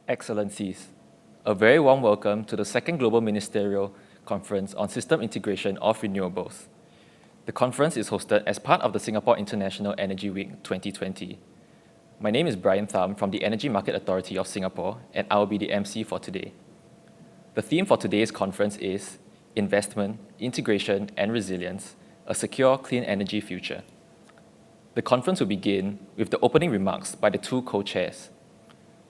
Excellencies, a very warm welcome to the second Global Ministerial Conference on System Integration of Renewables. The conference is hosted as part of the Singapore International Energy Week 2020. My name is Brian Tham from the Energy Market Authority of Singapore, and I will be the MC for today. The theme for today's conference is Investment, Integration and Resilience, a Secure Clean Energy Future. The conference will begin with the opening remarks by the two co-chairs.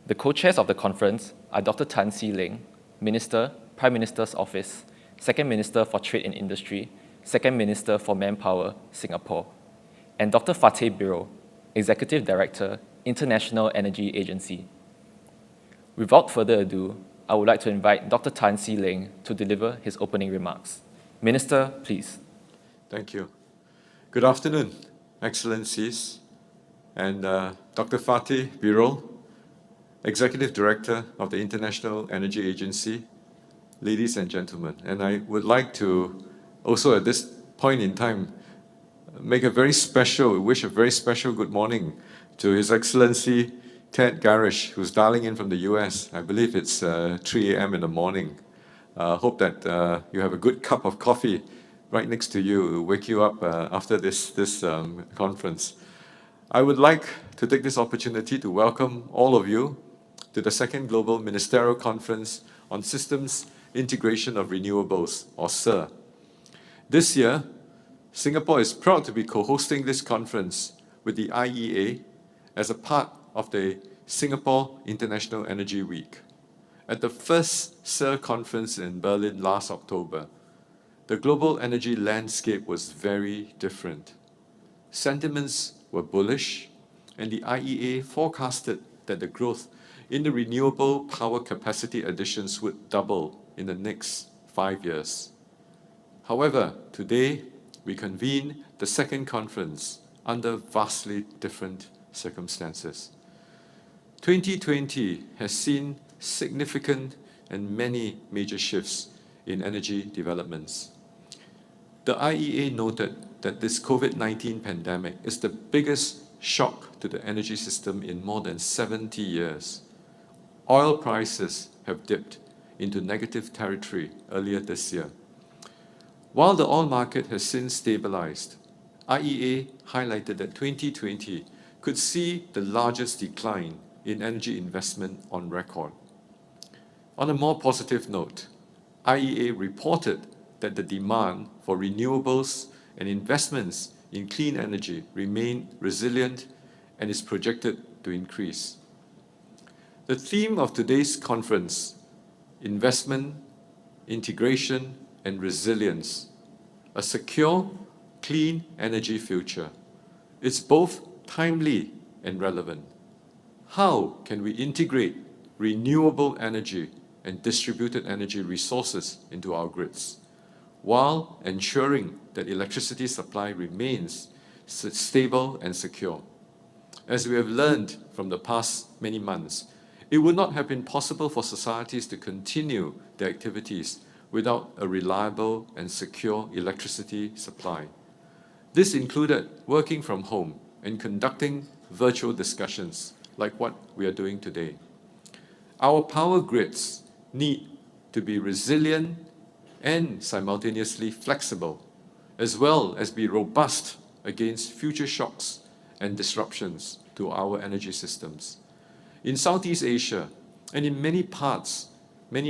The co-chairs of the conference are Dr. Tan See Leng, Minister, Prime Minister's Office, Second Minister for Trade and Industry, Second Minister for Manpower, Singapore, and Dr. Fateh Birol, Executive Director, International Energy Agency. Without further ado, I would like to invite Dr. Tan See Leng to deliver his opening remarks. Minister, please. Thank you. Good afternoon, Excellencies, and Dr. Fateh Birol, Executive Director of the International Energy Agency, ladies and gentlemen. And I would like to also at this point in time wish a very special good morning to His Excellency Ted Garish, who's dialing in from the US. I believe it's 3 a.m. in the morning. Hope that you have a good cup of coffee right next to you to wake you up after this conference. I would like to take this opportunity to welcome all of you to the second Global Ministerial Conference on Systems Integration of Renewables, or SIEW. This year, Singapore is proud to be co-hosting this conference with the IEA as a part of the Singapore International Energy Week. At the first SIEW conference in Berlin last October, the global energy landscape was very different. Sentiments were bullish, and the IEA forecasted that the growth in the renewable power capacity additions would double in the next 5 years. However, today we convene the second conference under vastly different circumstances. 2020 has seen significant and many major shifts in energy developments. The IEA noted that this COVID-19 pandemic is the biggest shock to the energy system in more than 70 years. Oil prices have dipped into negative territory earlier this year. While the oil market has since stabilized, IEA highlighted that 2020 could see the largest decline in energy investment on record. On a more positive note, IEA reported that the demand for renewables and investments in clean energy remain resilient and is projected to increase. The theme of today's conference, Investment, Integration and Resilience, a secure, clean energy future, is both timely and relevant. How can we integrate renewable energy and distributed energy resources into our grids, while ensuring that electricity supply remains stable and secure? As we have learned from the past many months, it would not have been possible for societies to continue their activities without a reliable and secure electricity supply. This included working from home and conducting virtual discussions like what we are doing today. Our power grids need to be resilient and simultaneously flexible, as well as be robust against future shocks and disruptions to our energy systems. In Southeast Asia and in many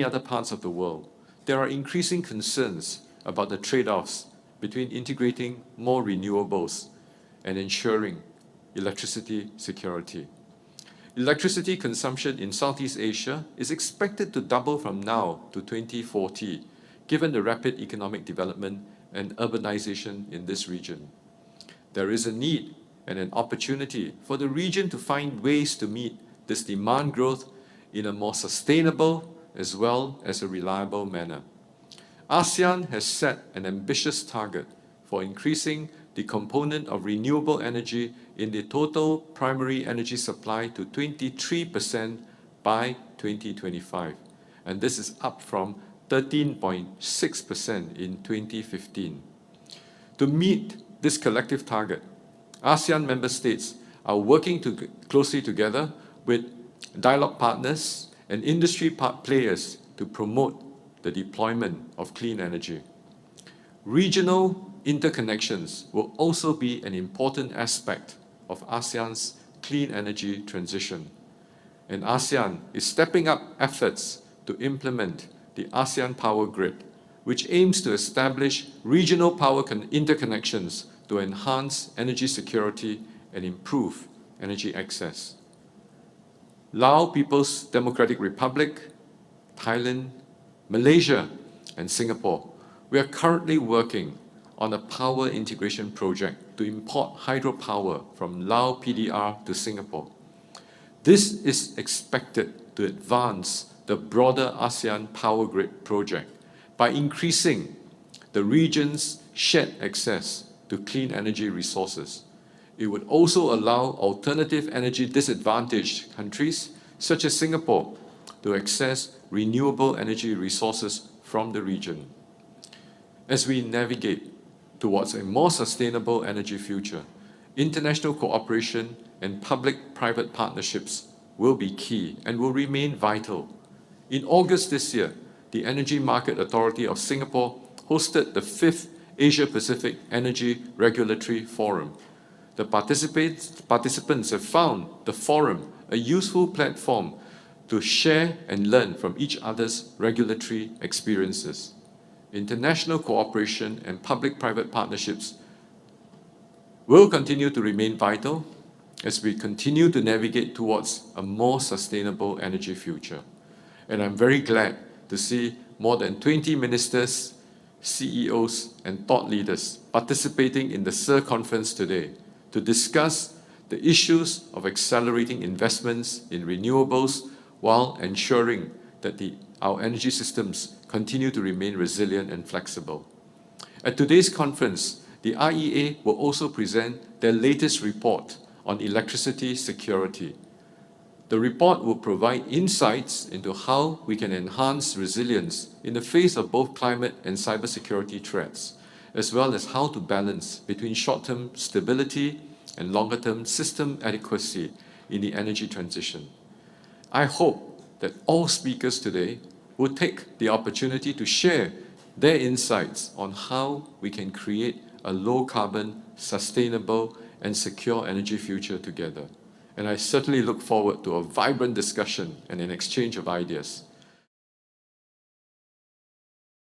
other parts of the world, there are increasing concerns about the trade-offs between integrating more renewables and ensuring electricity security. Electricity consumption in Southeast Asia is expected to double from now to 2040, given the rapid economic development and urbanization in this region. There is a need and an opportunity for the region to find ways to meet this demand growth in a more sustainable as well as a reliable manner. ASEAN has set an ambitious target for increasing the component of renewable energy in the total primary energy supply to 23% by 2025, and this is up from 13.6% in 2015. To meet this collective target, ASEAN member states are working closely together with dialogue partners and industry players to promote the deployment of clean energy. Regional interconnections will also be an important aspect of ASEAN's clean energy transition. And ASEAN is stepping up efforts to implement the ASEAN Power Grid, which aims to establish regional power interconnections to enhance energy security and improve energy access. Laos People's Democratic Republic, Thailand, Malaysia, and Singapore, we are currently working on a power integration project to import hydropower from Laos PDR to Singapore. This is expected to advance the broader ASEAN Power Grid project by increasing the region's shared access to clean energy resources. It would also allow alternative energy disadvantaged countries, such as Singapore, to access renewable energy resources from the region. As we navigate towards a more sustainable energy future, international cooperation and public-private partnerships will be key and will remain vital. In August this year, the Energy Market Authority of Singapore hosted the 5th Asia-Pacific Energy Regulatory Forum. The participants have found the forum a useful platform to share and learn from each other's regulatory experiences. International cooperation and public-private partnerships will continue to remain vital as we continue to navigate towards a more sustainable energy future. And I'm very glad to see more than 20 ministers, CEOs, and thought leaders participating in the SIEW conference today to discuss the issues of accelerating investments in renewables while ensuring that our energy systems continue to remain resilient and flexible. At today's conference, the IEA will also present their latest report on electricity security. The report will provide insights into how we can enhance resilience in the face of both climate and cybersecurity threats, as well as how to balance between short-term stability and longer-term system adequacy in the energy transition. I hope that all speakers today will take the opportunity to share their insights on how we can create a low-carbon, sustainable, and secure energy future together. And I certainly look forward to a vibrant discussion and an exchange of ideas.